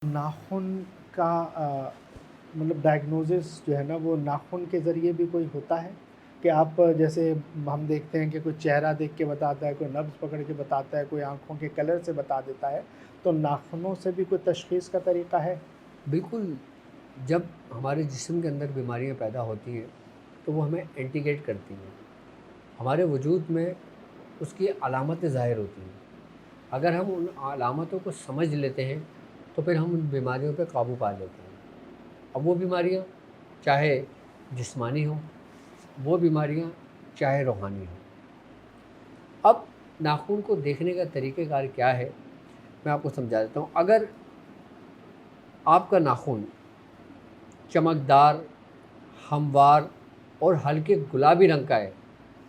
ناخن کا مطلب ڈائگنوزس جو ہے نا وہ ناخن کے ذریعے بھی کوئی ہوتا ہے کہ آپ جیسے ہم دیکھتے ہیں کہ کوئی چہرہ دیکھ کے بتاتا ہے، کوئی نبض پکڑ کے بتاتا ہے، کوئی آنکھوں کے کلر سے بتا دیتا ہے، تو ناخنوں سے بھی کوئی تشخیص کا طریقہ ہے؟ بالکل. جب ہمارے جسم کے اندر بیماریاں پیدا ہوتی ہیں تو وہ ہمیں انڈیکیٹ کرتی ہیں، ہمارے وجود میں اس کی علامتیں ظاہر ہوتی ہیں. اگر ہم ان علامتوں کو سمجھ لیتے ہیں تو پھر ہم ان بیماریوں پہ قابو پا لیتے ہیں. اب وہ بیماریاں چاہے جسمانی ہوں، وہ بیماریاں چاہے روحانی ہوں. اب ناخن کو دیکھنے کا طریقہ کار کیا ہے، میں آپ کو سمجھا دیتا ہوں. اگر آپ کا ناخن چمکدار، ہموار اور ہلکے گلابی رنگ کا ہے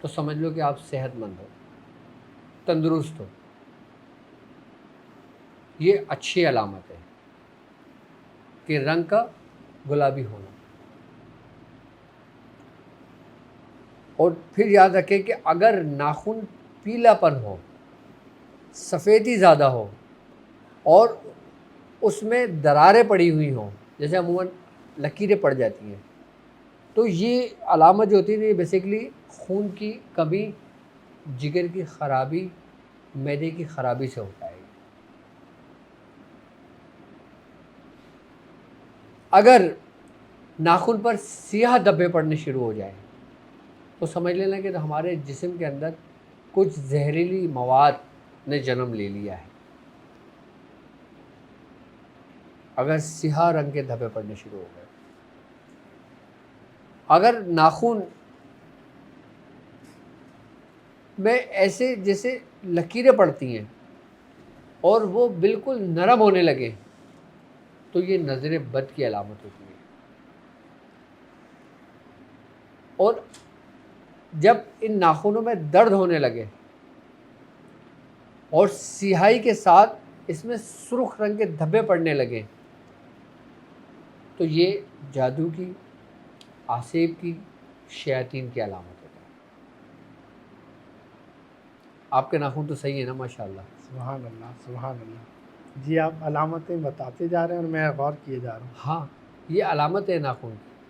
تو سمجھ لو کہ آپ صحت مند ہو، تندرست ہو. یہ اچھی علامت ہے کہ رنگ کا گلابی ہونا. اور پھر یاد رکھیں کہ اگر ناخن پیلا پن ہو، سفیدی زیادہ ہو اور اس میں دراریں پڑی ہوئی ہوں، جیسے عموماً لکیریں پڑ جاتی ہیں، تو یہ علامت جو ہوتی ہے یہ بیسیکلی خون کی کمی، جگر کی خرابی، معدے کی خرابی سے ہوتا ہے. اگر ناخن پر سیاہ دھبے پڑنے شروع ہو جائیں تو سمجھ لینا کہ ہمارے جسم کے اندر کچھ زہریلی مواد نے جنم لے لیا ہے. اگر سیاہ رنگ کے دھبے پڑنے شروع ہو گئے، اگر ناخن میں ایسے جیسے لکیریں پڑتی ہیں اور وہ بالکل نرم ہونے لگے تو یہ نظر بد کی علامت ہوتی ہے. اور جب ان ناخنوں میں درد ہونے لگے اور سیاہی کے ساتھ اس میں سرخ رنگ کے دھبے پڑنے لگے تو یہ جادو کی، آسیب کی، شیاطین کی علامت ہوتا ہے. آپ کے ناخن تو صحیح ہے نا ماشاءاللہ؟ سبحان اللہ، سبحان اللہ. جی آپ علامتیں بتاتے جا رہے ہیں اور میں غور کیے جا رہا ہوں. ہاں، یہ علامت ہے ناخن کی.